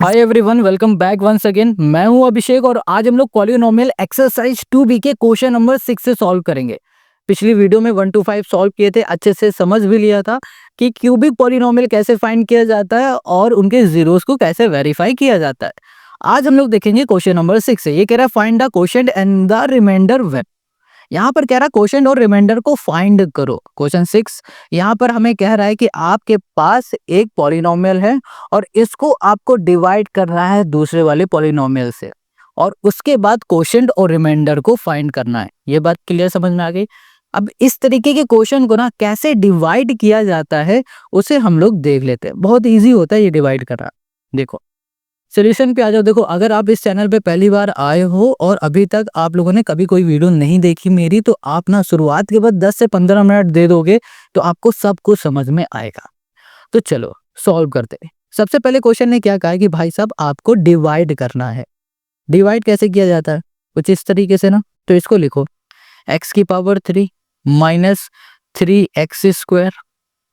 हाय everyone, welcome back once again. मैं हूं अभिषेक और आज हम लोग पॉलिनोमियल एक्सरसाइज 2B के क्वेश्चन नंबर 6 से सॉल्व करेंगे। पिछली वीडियो में 1 to 5 सॉल्व किए थे, अच्छे से समझ भी लिया था कि क्यूबिक पॉलिनोमियल कैसे फाइंड किया जाता है और उनके जीरोस को कैसे वेरीफाई किया जाता है। आज हम लोग देखेंगे क्वेश्चन नंबर 6 से। ये कह रहा है find the quotient and the remainder when. यहाँ पर कह रहा है क्वोशिएंट और रिमाइंडर को फाइंड करो। क्वेश्चन 6 यहाँ पर हमें कह रहा है कि आपके पास एक पॉलिनोमियल है और इसको आपको डिवाइड करना है दूसरे वाले पॉलिनोमियल से और उसके बाद क्वोशिएंट और रिमाइंडर को फाइंड करना है। ये बात क्लियर समझ में आ गई। अब इस तरीके के क्वेश्चन को ना कैसे डिवाइड किया जाता है उसे हम लोग देख लेते हैं। बहुत ईजी होता है ये डिवाइड करना। देखो सोल्यूशन पे आ जाओ। देखो, अगर आप इस चैनल पे पहली बार आए हो और अभी तक आप लोगों ने कभी कोई वीडियो नहीं देखी मेरी, तो आप ना शुरुआत के बाद 10 से 15 मिनट दे दोगे तो आपको सब कुछ समझ में आएगा। तो चलो सॉल्व करते हैं। सबसे पहले क्वेश्चन ने क्या कहा है कि भाई साहब आपको डिवाइड करना है। डिवाइड कैसे किया जाता है? कुछ इस तरीके से ना, तो इसको लिखो x की power 3 minus 3x²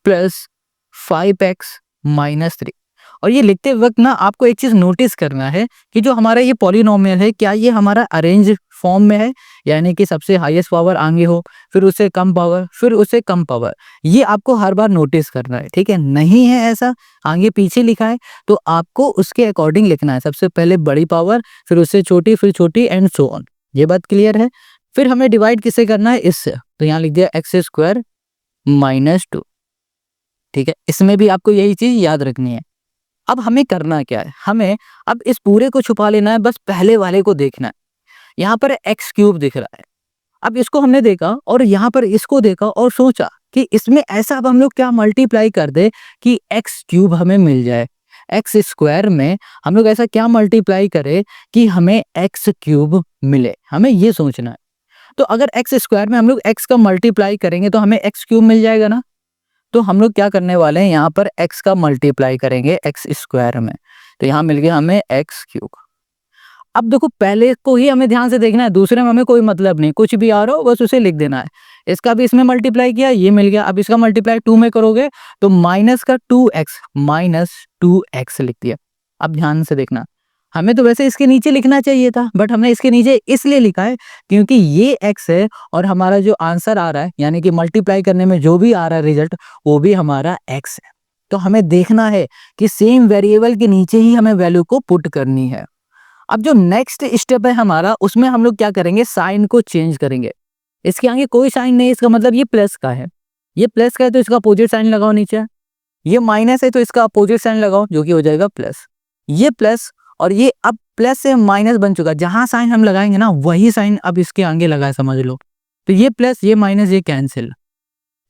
plus 5x minus 3। और ये लिखते वक्त ना आपको एक चीज नोटिस करना है कि जो हमारा ये पॉलिनोमियल है, क्या ये हमारा अरेंज फॉर्म में है, यानी कि सबसे हाईएस्ट पावर आगे हो, फिर उससे कम पावर, फिर उससे कम पावर। ये आपको हर बार नोटिस करना है, ठीक है? नहीं है ऐसा, आगे पीछे लिखा है तो आपको उसके अकॉर्डिंग लिखना है। सबसे पहले बड़ी पावर, फिर उससे छोटी, फिर छोटी एंड सो ऑन। ये बात क्लियर है? फिर हमें डिवाइड किससे करना है? इससे। तो यहाँ लिख दिया x² माइनस 2। ठीक है, इसमें भी आपको यही चीज याद रखनी है। अब हमें करना क्या है? हमें अब इस पूरे को छुपा लेना है, बस पहले वाले को देखना है। यहाँ पर x³ दिख रहा है। अब इसको हमने देखा और यहाँ पर इसको देखा और सोचा कि इसमें ऐसा अब हम लोग क्या मल्टीप्लाई कर दे कि x³ हमें मिल जाए। x² में हम लोग ऐसा क्या मल्टीप्लाई करें कि हमें x³ मिले, हमें ये सोचना है। तो अगर x² में हम लोग x का मल्टीप्लाई करेंगे तो हमें x³ मिल जाएगा ना। तो हम लोग क्या करने वाले हैं, यहाँ पर x का मल्टीप्लाई करेंगे x² में, तो यहाँ मिल गया हमें x³। अब देखो पहले को ही हमें ध्यान से देखना है, दूसरे में हमें कोई मतलब नहीं, कुछ भी आ रहा हो बस उसे लिख देना है। इसका भी इसमें मल्टीप्लाई किया, ये मिल गया। अब इसका मल्टीप्लाई 2 में करोगे तो माइनस का 2x माइनस 2x लिख दिया। अब ध्यान से देखना, हमें तो वैसे इसके नीचे लिखना चाहिए था, बट हमने इसके नीचे इसलिए लिखा है क्योंकि ये x है और हमारा जो आंसर आ रहा है, यानी कि मल्टीप्लाई करने में जो भी आ रहा है रिजल्ट, वो भी हमारा x है। तो हमें देखना है कि सेम वेरिएबल के नीचे ही हमें वैल्यू को पुट करनी है। अब जो नेक्स्ट स्टेप है हमारा, उसमें हम लोग क्या करेंगे, साइन को चेंज करेंगे। इसके आगे कोई साइन नहीं, इसका मतलब ये प्लस का है। ये प्लस का है तो इसका अपोजिट साइन लगाओ नीचे। ये माइनस है तो इसका अपोजिट साइन लगाओ, जो कि हो जाएगा प्लस। ये प्लस और ये अब प्लस से माइनस बन चुका। जहां साइन हम लगाएंगे ना, वही साइन अब इसके आगे लगाए, समझ लो। तो ये प्लस, ये माइनस, ये कैंसिल।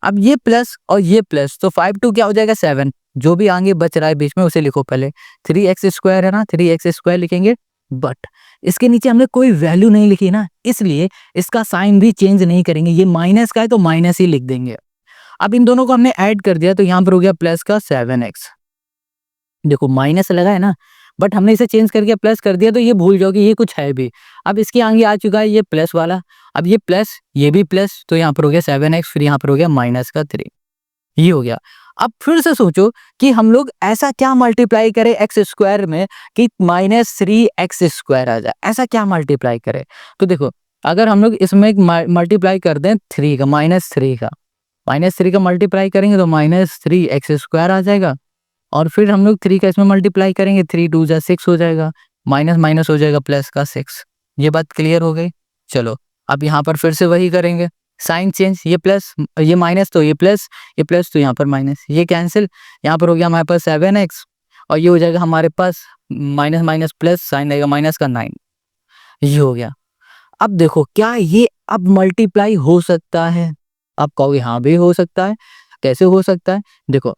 अब ये प्लस और ये प्लस, तो 5 2 क्या हो जाएगा 7। जो भी आगे बच रहा है बीच में उसे लिखो पहले। 3x² है ना, 3x² लिखेंगे, बट इसके नीचे हमने कोई वैल्यू नहीं लिखी ना, इसलिए इसका साइन भी चेंज नहीं करेंगे। ये माइनस का है तो माइनस ही लिख देंगे। अब इन दोनों को हमने ऐड कर दिया तो यहाँ पर हो गया प्लस का 7x। देखो माइनस लगा है ना, बट हमने इसे चेंज करके प्लस कर दिया तो ये भूल जाओ कि ये कुछ है भी। अब इसके आगे आ चुका है ये प्लस वाला। अब ये प्लस, ये भी प्लस, तो यहाँ पर हो गया 7x, फिर यहाँ पर हो गया माइनस का 3। ये हो गया। अब फिर से सोचो कि हम लोग ऐसा क्या मल्टीप्लाई करें x² में कि -3x² आ जाए। ऐसा क्या मल्टीप्लाई करें? तो देखो, अगर हम लोग इसमें मल्टीप्लाई कर दें 3 का, -3 का मल्टीप्लाई करेंगे तो -3x² आ जाएगा। और फिर हम लोग 3 का इसमें मल्टीप्लाई करेंगे, 3 2 जा 6 हो जाएगा, माइनस माइनस हो जाएगा प्लस का 6। ये बात क्लियर हो गई? चलो अब यहाँ पर फिर से वही करेंगे, साइन चेंज। ये प्लस, ये माइनस तो ये प्लस, ये प्लस तो यहाँ पर माइनस, ये कैंसिल। यहाँ पर हो गया हमारे पास 7x और ये हो जाएगा हमारे पास माइनस माइनस प्लस, साइन आएगा माइनस का 9। ये हो गया। अब देखो क्या ये अब मल्टीप्लाई हो सकता है? आप कहोगे हाँ भी हो सकता है। कैसे हो सकता है? देखो,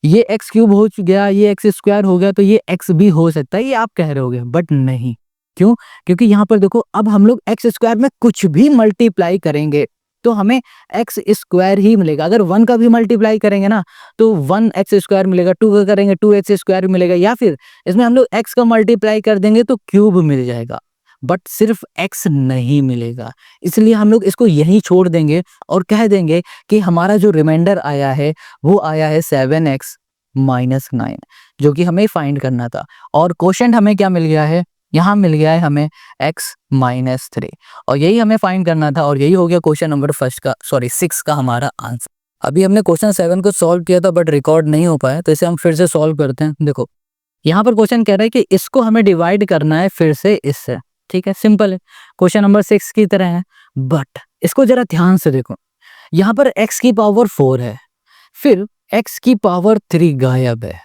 ये x³ हो गया, ये x² हो गया, तो ये x भी हो सकता है, ये आप कह रहे होगे, बट नहीं। क्यों? क्योंकि यहाँ पर देखो, अब हम लोग x² में कुछ भी मल्टीप्लाई करेंगे तो हमें x² ही मिलेगा। अगर 1 का भी मल्टीप्लाई करेंगे ना तो 1x² मिलेगा, 2 का करेंगे 2x² मिलेगा, या फिर इसमें हम लोग x का मल्टीप्लाई कर देंगे तो क्यूब मिल जाएगा, बट सिर्फ x नहीं मिलेगा। इसलिए हम लोग इसको यहीं छोड़ देंगे और कह देंगे कि हमारा जो रिमाइंडर आया है वो आया है 7x -9 जो कि हमें फाइंड करना था। और क्वोशंट हमें क्या मिल गया है, यहाँ मिल गया है हमें x-3 और यही हमें फाइंड करना था और यही हो गया क्वेश्चन नंबर 6 का हमारा आंसर। अभी हमने क्वेश्चन 7 को सॉल्व किया था बट रिकॉर्ड नहीं हो पाया, तो इसे हम फिर से सॉल्व करते हैं। देखो यहाँ पर क्वेश्चन कह रहा है कि इसको हमें डिवाइड करना है फिर से इससे, ठीक है, सिंपल है, क्वेश्चन नंबर 6 की तरह है। बट इसको जरा ध्यान से देखो, यहाँ पर x की पावर 4 है, फिर x की पावर 3 गायब है,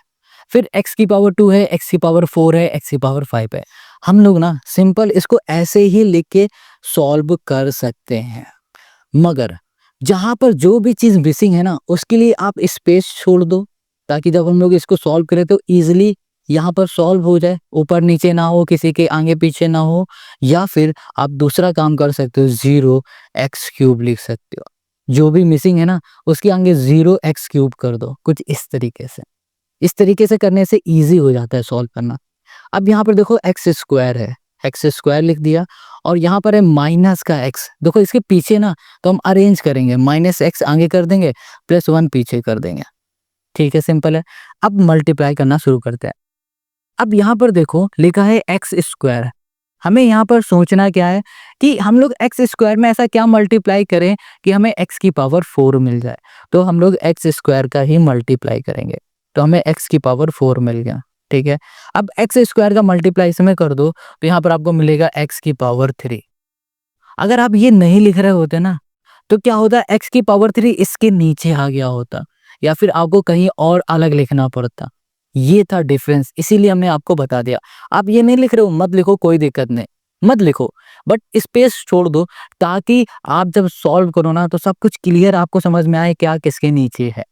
फिर x की पावर 2 है, x की पावर 4 है, x की पावर 5 है। हम लोग ना सिंपल इसको ऐसे ही लिख के सॉल्व कर सकते हैं, मगर जहां पर जो भी चीज मिसिंग है ना उसके लिए आप स्पेस छोड़ दो, ताकि जब हम लोग इसको सॉल्व करें तो इजीली यहाँ पर सॉल्व हो जाए, ऊपर नीचे ना हो, किसी के आगे पीछे ना हो। या फिर आप दूसरा काम कर सकते हो, 0x³ लिख सकते हो, जो भी मिसिंग है ना उसके आगे 0x³ कर दो, कुछ इस तरीके से। इस तरीके से करने से इजी हो जाता है सॉल्व करना। अब यहाँ पर देखो x² है, x² लिख दिया और यहाँ पर है माइनस का x। देखो इसके पीछे ना तो हम अरेंज करेंगे, -x आगे कर देंगे, +1 पीछे कर देंगे, ठीक है, सिंपल है। अब मल्टीप्लाई करना शुरू करते हैं। अब यहाँ पर देखो लिखा है x², हमें यहाँ पर सोचना क्या है कि हम लोग x² में ऐसा क्या मल्टीप्लाई करें कि हमें x की पावर 4 मिल जाए। तो हम लोग x² का ही मल्टीप्लाई करेंगे, तो हमें x की पावर 4 मिल गया, ठीक है। अब x² का मल्टीप्लाई इसमें कर दो तो यहाँ पर आपको मिलेगा x की पावर 3। अगर आप ये नहीं लिख रहे होते ना तो क्या होता, x की पावर 3 इसके नीचे आ गया होता या फिर आपको कहीं और अलग लिखना पड़ता। ये था डिफरेंस, इसीलिए हमने आपको बता दिया। आप ये नहीं लिख रहे हो मत लिखो, कोई दिक्कत नहीं, मत लिखो, बट स्पेस छोड़ दो ताकि आप जब सॉल्व करो ना तो सब कुछ क्लियर आपको समझ में आए क्या किसके नीचे है।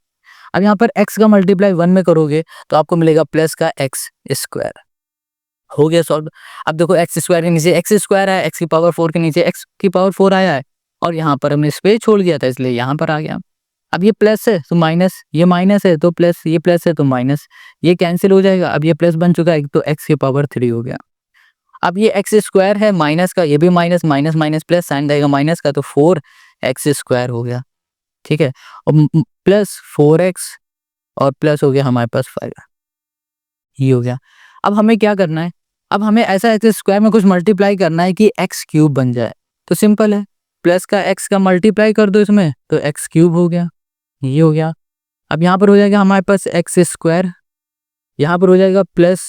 अब यहाँ पर x का मल्टीप्लाई 1 में करोगे तो आपको मिलेगा प्लस का x²। हो गया सॉल्व। अब देखो x² के नीचे x² है, x की पावर 4 के नीचे x की पावर 4 आया है और यहाँ पर हमने स्पेस छोड़ दिया था इसलिए यहाँ पर आ गया। अब ये प्लस है तो माइनस, ये माइनस है तो प्लस, ये प्लस है तो माइनस, ये कैंसिल हो जाएगा। अब ये प्लस बन चुका है तो x की पावर 3 हो गया। अब ये x² है माइनस का, ये भी minus, minus minus plus sign रहेगा माइनस का, तो 4x² हो गया, ठीक है। और प्लस 4x और प्लस हो गया हमारे पास 5, ये हो गया। अब हमें क्या करना है, अब हमें ऐसा x² में कुछ मल्टीप्लाई करना है कि x³ बन जाए। तो सिंपल है, प्लस का x का मल्टीप्लाई कर दो इसमें तो x³ हो गया, ये हो गया। अब यहाँ पर हो जाएगा हमारे पास x², यहाँ पर हो जाएगा प्लस,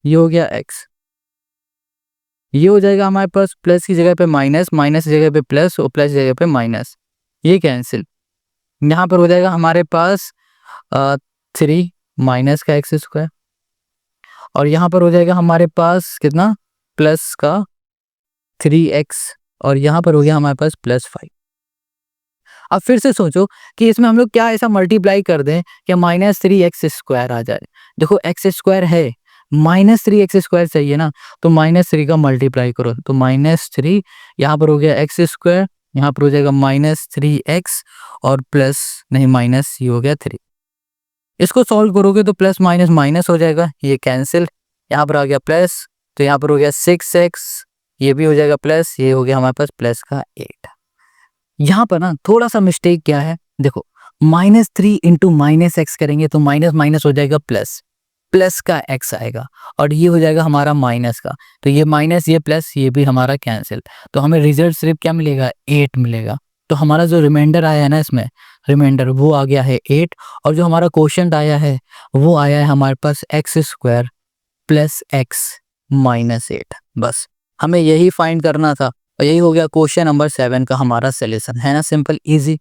ये हो गया x, ये हो जाएगा हमारे पास प्लस की जगह पे माइनस, माइनस की जगह पे प्लस और प्लस की जगह पे माइनस, ये कैंसिल। यहाँ पर हो जाएगा हमारे पास 3 माइनस का x² और यहाँ पर हो जाएगा हमारे पास कितना, प्लस का 3x और यहाँ पर हो गया हमारे पास +5। अब फिर से सोचो कि इसमें हम लोग क्या ऐसा मल्टीप्लाई कर दें कि -3x² आ जाए। देखो x² है, -3x² चाहिए ना, तो -3 का मल्टीप्लाई करो तो -3, यहाँ पर हो गया x², यहाँ पर हो जाएगा -3x और प्लस नहीं माइनस, ये हो गया 3। इसको सॉल्व करोगे तो प्लस माइनस माइनस हो जाएगा, ये कैंसिल, यहाँ पर आ गया प्लस, तो यहाँ पर हो गया 6x, ये भी हो जाएगा प्लस, ये हो गया हमारे पास प्लस का 8। यहाँ पर ना थोड़ा सा मिस्टेक क्या है, देखो -3 इंटू -x करेंगे तो माइनस माइनस हो जाएगा प्लस, प्लस का x आएगा और ये हो जाएगा हमारा माइनस का, तो ये माइनस ये प्लस ये भी हमारा कैंसिल, तो हमें रिजल्ट सिर्फ क्या मिलेगा, 8 मिलेगा। तो हमारा जो रिमाइंडर आया है ना इसमें, रिमाइंडर वो आ गया है 8 और जो हमारा क्वोशंट आया है वो आया है हमारे पास x² प्लस x माइनस 8। बस हमें यही फाइंड करना था और यही हो गया क्वेश्चन नंबर 7 का हमारा सोल्यूशन, है ना, सिंपल इजी,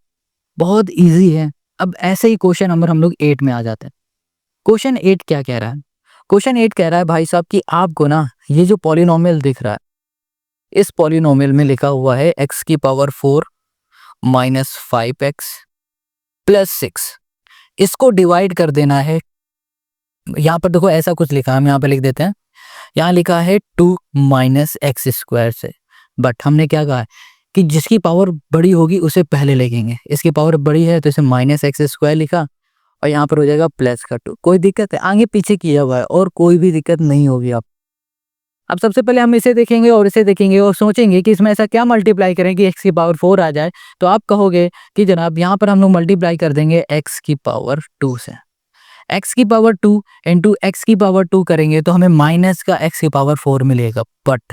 बहुत इजी है। अब ऐसे ही क्वेश्चन नंबर हम लोग 8 में आ जाते हैं। क्वेश्चन 8 क्या कह रहा है, क्वेश्चन 8 कह रहा है भाई साहब कि आपको ना ये जो पॉलिनोमियल दिख रहा है, इस पॉलिनोमियल में लिखा हुआ है x की पावर 4 माइनस 5x प्लस 6, इसको डिवाइड कर देना है। यहाँ पर देखो ऐसा कुछ लिखा है, हम यहाँ पे लिख देते हैं, यहाँ लिखा है 2 माइनस x² से, बट हमने क्या कहा है कि जिसकी पावर बड़ी होगी उसे पहले लिखेंगे। इसकी पावर बड़ी है तो इसे -x² लिखा और यहाँ पर हो जाएगा प्लस का 2। कोई दिक्कत है, आगे पीछे किया हुआ है और कोई भी दिक्कत नहीं होगी। आप अब सबसे पहले हम इसे देखेंगे और इसे देखेंगे और सोचेंगे कि इसमें ऐसा क्या मल्टीप्लाई करें कि x की पावर 4 आ जाए। तो आप कहोगे कि जनाब यहाँ पर हम लोग मल्टीप्लाई कर देंगे x की पावर 2 से। एक्स की पावर 2 इंटू एक्स की पावर 2 करेंगे तो हमें माइनस का एक्स की पावर 4 मिलेगा, बट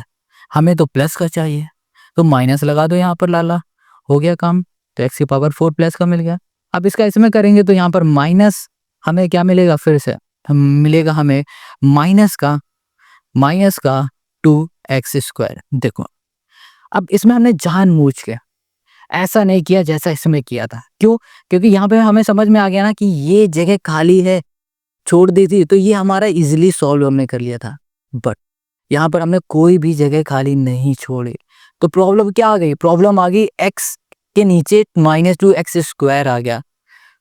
हमें तो प्लस का चाहिए, तो माइनस लगा दो यहाँ पर लाला, हो गया काम। तो एक्स की पावर 4 प्लस का मिल गया। अब इसका इसमें करेंगे तो यहाँ पर माइनस हमें क्या मिलेगा, फिर से मिलेगा हमें माइनस का 2x²। देखो अब इसमें हमने जानबूझ के ऐसा नहीं किया जैसा इसमें किया था, क्यों? क्योंकि यहाँ पे हमें समझ में आ गया ना कि ये जगह खाली है, छोड़ दी थी, तो ये हमारा इजीली सॉल्व हमने कर लिया था। बट यहाँ पर हमने कोई भी जगह खाली नहीं छोड़ी, तो प्रॉब्लम क्या आ गई? प्रॉब्लम आ गई x के नीचे -2x² आ गया।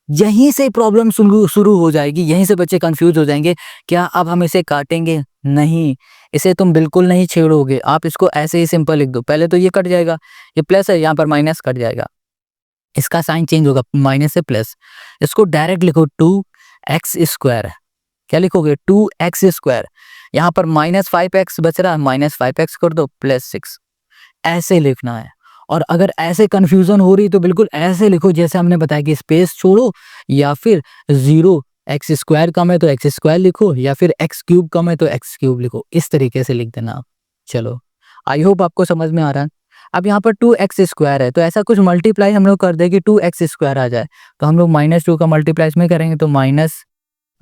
यहीं से प्रॉब्लम शुरू हो जाएगी, यहीं से बच्चे कंफ्यूज हो जाएंगे। क्या अब हम इसे काटेंगे? नहीं, इसे तुम बिल्कुल नहीं छेड़ोगे, आप इसको ऐसे ही सिंपल लिख दो। पहले तो ये कट जाएगा, ये प्लस है, यहाँ पर माइनस कट जाएगा, इसका साइन चेंज होगा, माइनस से प्लस। इसको डायरेक्ट लिखो 2x²। क्या लिखोगे? 2x²। यहाँ पर -5x बच रहा है, -5x कर दो, +6, ऐसे लिखना है। और अगर ऐसे कंफ्यूजन हो रही तो बिल्कुल ऐसे लिखो जैसे हमने बताया कि स्पेस छोड़ो, या फिर 0x² कम है तो x² लिखो, या फिर x³ कम है तो x³ लिखो, इस तरीके से लिख देना आप। चलो, आई होप आपको समझ में आ रहा है। अब यहाँ पर 2x² है, तो ऐसा कुछ मल्टीप्लाई हम लोग कर दे कि 2x² आ जाए, तो हम लोग -2 का मल्टीप्लाई इसमें करेंगे तो माइनस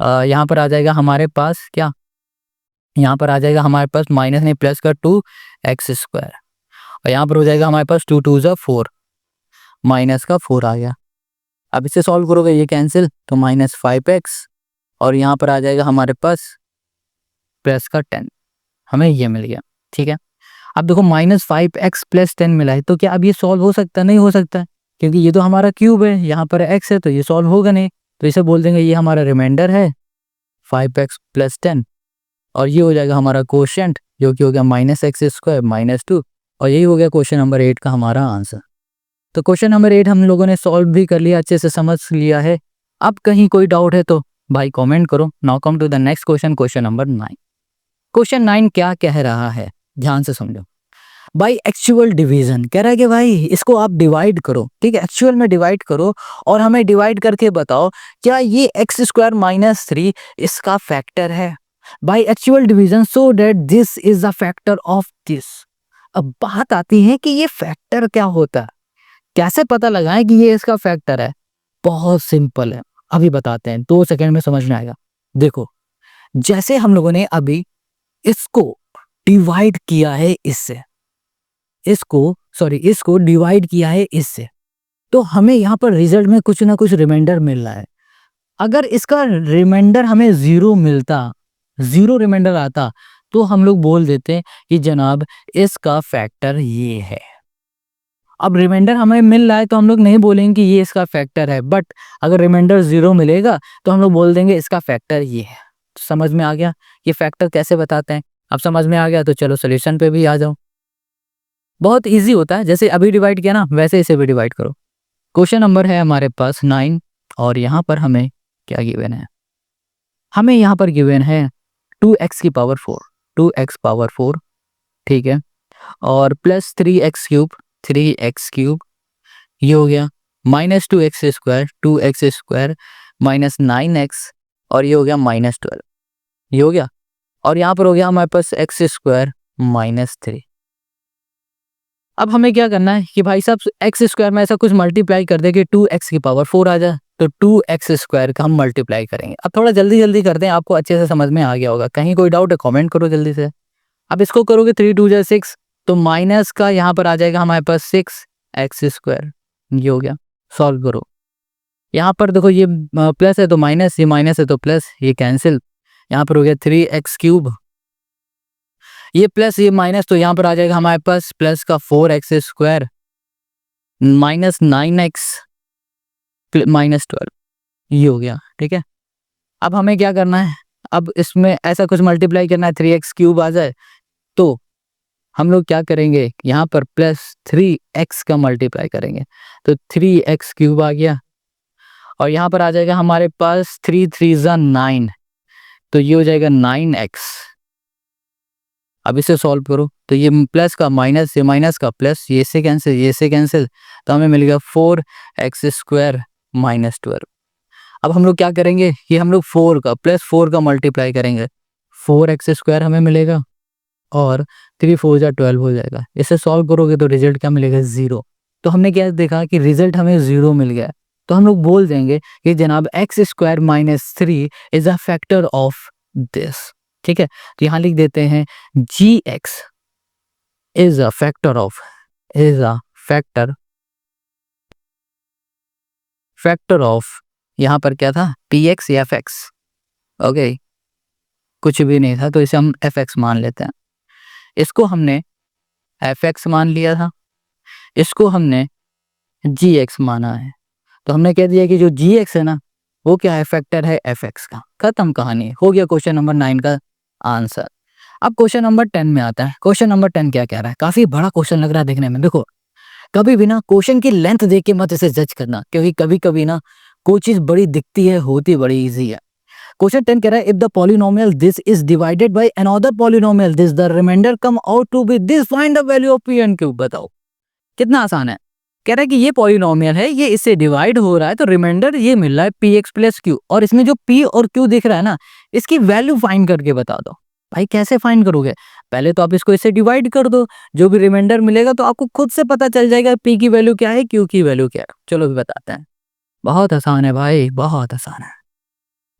यहाँ पर आ जाएगा हमारे पास क्या, यहाँ पर आ जाएगा हमारे पास माइनस नहीं प्लस का 2x², और यहाँ पर हो जाएगा हमारे पास 2 2 4, माइनस का 4 आ गया। अब इसे सॉल्व करोगे ये कैंसिल, तो -5x, और यहाँ पर आ जाएगा हमारे पास प्लस का 10, हमें ये मिल गया। ठीक है, अब देखो -5x + 10 मिला है, तो क्या अब ये सॉल्व हो सकता है? नहीं हो सकता है, क्योंकि ये तो हमारा क्यूब है, यहाँ पर x है, तो ये सॉल्व होगा नहीं। तो इसे बोल देंगे ये हमारा रिमाइंडर है 5x + 10, और ये हो जाएगा हमारा कोशेंट, जो कि हो गया -x² - 2, और यही हो गया क्वेश्चन नंबर 8 का हमारा आंसर। तो क्वेश्चन नंबर 8 हम लोगों ने सॉल्व भी कर लिया, अच्छे से समझ लिया है। अब कहीं कोई डाउट है तो भाई कमेंट करो। Now come to the next question, question number 9। Question 9 क्या कह रहा है, ध्यान से समझो। बाई एक्चुअल डिवीजन कह रहा है कि भाई इसको आप डिवाइड करो, ठीक है, एक्चुअल में डिवाइड करो, और हमें डिवाइड करके बताओ क्या ये x² - 3 इसका फैक्टर है। By actual division so that this is the factor of this. अब बात आती है कि ये फैक्टर क्या होता है, कैसे पता लगाएं कि ये इसका फैक्टर है? बहुत सिंपल है, अभी बताते हैं, 2 सेकंड में समझ में आएगा। देखो, जैसे हम लोगों ने अभी इसको डिवाइड किया है इससे, इसको डिवाइड किया है इससे, तो हमें यहाँ पर रिजल्ट में कुछ ना कुछ रिमाइंडर मिल रहा है। अगर इसका रिमाइंडर हमें 0 मिलता, 0 रिमाइंडर आता, तो हम लोग बोल देते कि जनाब इसका फैक्टर ये है। अब रिमाइंडर हमें मिल रहा है तो हम लोग नहीं बोलेंगे कि ये इसका फैक्टर है, बट अगर रिमाइंडर 0 मिलेगा तो हम लोग बोल देंगे इसका फैक्टर ये है। तो समझ में आ गया ये फैक्टर कैसे बताते हैं? अब समझ में आ गया तो चलो सोल्यूशन पे भी आ जाओ। बहुत इजी होता है, जैसे अभी डिवाइड किया ना वैसे इसे भी डिवाइड करो। क्वेश्चन नंबर है हमारे पास 9, और यहाँ पर हमें क्या गिवन है? हमें यहाँ पर गिवन है 2x की पावर 4, 2x पावर 4, ठीक है, और प्लस 3x³ 3x³, ये हो गया -2x² 2x² -9x, और ये हो गया -12, ये हो गया, और यहाँ पर हो गया हमारे पास x² -3। अब हमें क्या करना है कि भाई साहब x² में ऐसा कुछ मल्टीप्लाई कर दे कि 2x की पावर 4 आ जाए, तो 2x² का हम मल्टीप्लाई करेंगे। अब थोड़ा जल्दी जल्दी करते हैं, आपको अच्छे से समझ में आ गया होगा। कहीं कोई डाउट है कमेंट करो जल्दी से। अब इसको करोगे 3 2 जा 6, तो माइनस का यहाँ पर आ जाएगा हमारे पास 6x², ये हो गया। सॉल्व करो, यहाँ पर देखो ये प्लस है तो माइनस, ये माइनस है तो प्लस, ये कैंसिल, यहाँ पर हो गया 3x³, ये प्लस ये माइनस, तो यहाँ पर आ जाएगा हमारे पास प्लस का 4x² -9x -12, ये हो गया। ठीक है, अब हमें क्या करना है? अब इसमें ऐसा कुछ मल्टीप्लाई करना है 3x³ आ जाए, तो हम लोग क्या करेंगे? यहाँ पर +3x का मल्टीप्लाई करेंगे, तो 3x³ आ गया, और यहाँ पर आ जाएगा हमारे पास 3 3 जा 9, तो ये हो जाएगा 9x। अब इसे सॉल्व करो, तो ये प्लस का माइनस, ये माइनस का प्लस, ये से कैंसिल, ये से कैंसिल, तो हमें मिल गया 4x² -12। अब हम लोग क्या करेंगे, ये हम लोग 4 का प्लस 4 का मल्टीप्लाई करेंगे, 4x² हमें मिलेगा और 3 4 जा 12 हो जाएगा। इसे सॉल्व करोगे तो रिजल्ट क्या मिलेगा, 0। तो हमने क्या देखा कि रिजल्ट हमें 0 मिल गया। तो हम लोग बोल देंगे कि जनाब x² minus 3 is a factor of this. ठीक है, तो यहाँ लिख देते हैं gx is a factor of, is a factor यहाँ पर क्या था, px या fx। ओके, कुछ भी नहीं था तो इसे हम fx मान लेते हैं। इसको हमने fx मान लिया था, इसको हमने gx माना है। तो हमने कह दिया कि जो gx है ना वो क्या है, फैक्टर है fx का। खत्म कहानी, हो गया क्वेश्चन नंबर 9 का आंसर। अब क्वेश्चन नंबर 10 में आता है। क्वेश्चन नंबर 10 क्या कह रहा है, काफी बड़ा क्वेश्चन लग रहा है देखने में। देखो, कभी भी ना क्वेश्चन की लेंथ देख के मत इसे जज करना, क्योंकि कभी कभी ना कोई चीज बड़ी दिखती है, होती बड़ी इजी है। क्वेश्चन 10 कह रहा है if the polynomial this is divided by another polynomial this the remainder come out to be this, find the value of p and q। बताओ, कितना आसान है। कह रहा है कि ये पॉलिनोमियल है, ये इससे डिवाइड हो रहा है, तो रिमाइंडर ये मिल रहा है px प्लस q, और इसमें जो p और q दिख रहा है ना, इसकी वैल्यू फाइंड करके बता दो। भाई कैसे फाइंड करोगे, पहले तो आप इसको इससे डिवाइड कर दो, जो भी रिमाइंडर मिलेगा तो आपको खुद से पता चल जाएगा p की वैल्यू क्या है, q की वैल्यू क्या है। चलो भी बताते हैं, बहुत आसान है भाई, बहुत आसान है।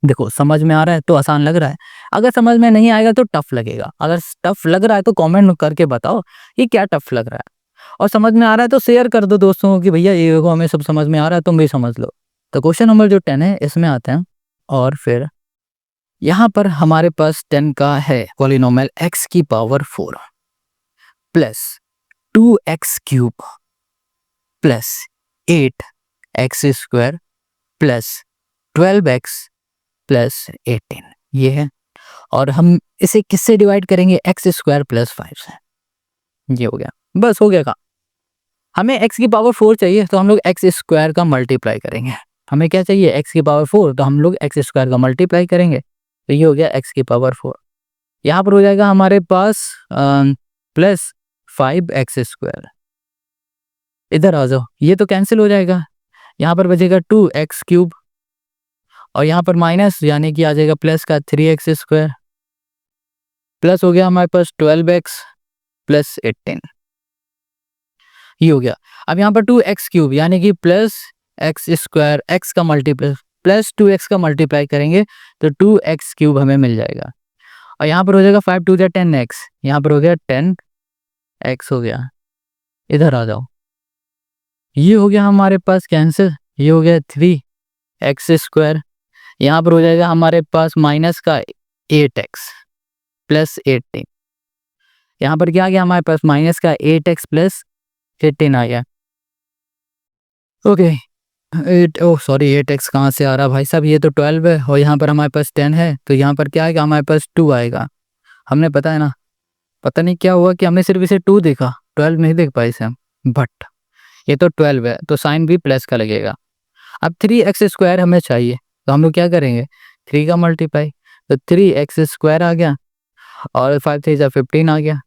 देखो, समझ में आ रहा है तो आसान लग रहा है, अगर समझ में नहीं आएगा तो टफ लगेगा। अगर टफ लग रहा है तो कमेंट करके बताओ ये क्या टफ लग रहा है, और समझ में आ रहा है तो शेयर कर दो दोस्तों को कि भैया ये देखो हमें सब समझ में आ रहा है, तुम भी समझ लो। तो क्वेश्चन नंबर जो 10 है इसमें आते हैं, और फिर यहाँ पर हमारे पास 10 का है पॉलिनोमियल x की power 4 plus 2x³ plus 8x² plus 12x plus 18, ये है। और हम इसे किससे डिवाइड करेंगे, x² प्लस 5 से। ये हो गया, बस हो गया काम। हमें x की पावर 4 चाहिए तो हम लोग x² का मल्टीप्लाई करेंगे। हमें क्या चाहिए, x की पावर 4, तो हम लोग x² का मल्टीप्लाई करेंगे। तो ये हो गया x की पावर 4। यहाँ पर हो जाएगा हमारे पास प्लस 5x²। इधर आ जाओ, ये तो कैंसिल हो जाएगा, यहाँ पर बचेगा 2x³ और यहाँ पर माइनस यानी कि आ जाएगा प्लस का 3x², प्लस हो गया हमारे पास 12x प्लस 18, ये हो गया। अब यहाँ पर 2x³ यानी कि प्लस x², x का मल्टीप्लाई प्लस 2x का मल्टीप्लाई करेंगे तो 2x³ हमें मिल जाएगा। और यहाँ पर हो जाएगा 5 2 जा 10x, यहाँ पर हो गया 10x हो गया। इधर आ जाओ, ये हो गया हमारे पास कैंसिल, ये हो गया 3x²। यहाँ पर हो जाएगा हमारे पास माइनस का 8x प्लस 18, यहाँ पर क्या आ गया हमारे पास माइनस का 8x प्लस 18 आ गया। ओके, 8x कहाँ से आ रहा भाई साहब, ये तो 12 है और यहाँ पर हमारे पास 10 है, तो यहाँ पर क्या आएगा हमारे पास 2 आएगा। हमने पता है ना, पता नहीं क्या हुआ कि हमने सिर्फ इसे 2 देखा, 12 नहीं देख पाए इसे हम, बट ये तो 12 है तो साइन भी प्लस का लगेगा। अब 3x² हमें चाहिए तो हम लोग क्या करेंगे, 3 का मल्टीप्लाई, तो 3x² आ गया और 5 3 जा 15 आ गया।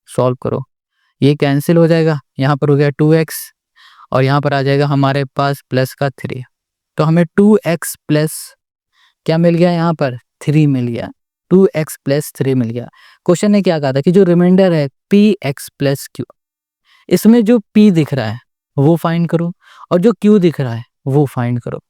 सॉल्व करो, ये कैंसिल हो जाएगा, यहाँ पर हो गया 2x और यहाँ पर आ जाएगा हमारे पास प्लस का 3, तो हमें 2x प्लस क्या मिल गया, यहाँ पर 3 मिल गया, 2x प्लस 3 मिल गया। क्वेश्चन ने क्या कहा था कि जो रिमाइंडर है px प्लस q, इसमें जो p दिख रहा है वो फाइंड करो और जो q दिख रहा है वो फाइंड करो।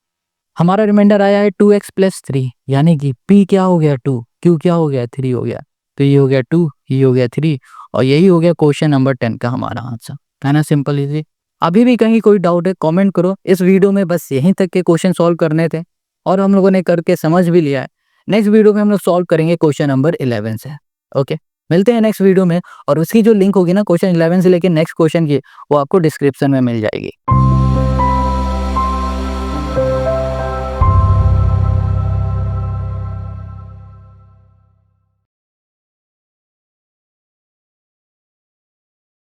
हमारा रिमाइंडर आया है 2x प्लस 3, यानी कि p क्या हो गया 2, q क्या हो गया 3 हो गया, तो ये हो गया 2, ये हो गया 3, और यही हो गया क्वेश्चन नंबर 10 का हमारा आंसर, है ना, सिंपल इजी। अभी भी कहीं कोई डाउट है कमेंट करो। इस वीडियो में बस यहीं तक के क्वेश्चन सॉल्व करने थे और हम लोगों ने करके समझ भी लिया है। नेक्स्ट वीडियो में हम लोग सॉल्व करेंगे क्वेश्चन नंबर 11 से। ओके, मिलते हैं नेक्स्ट वीडियो में, और उसकी जो लिंक होगी ना क्वेश्चन 11 से लेकर नेक्स्ट क्वेश्चन की, वो आपको डिस्क्रिप्शन में मिल जाएगी।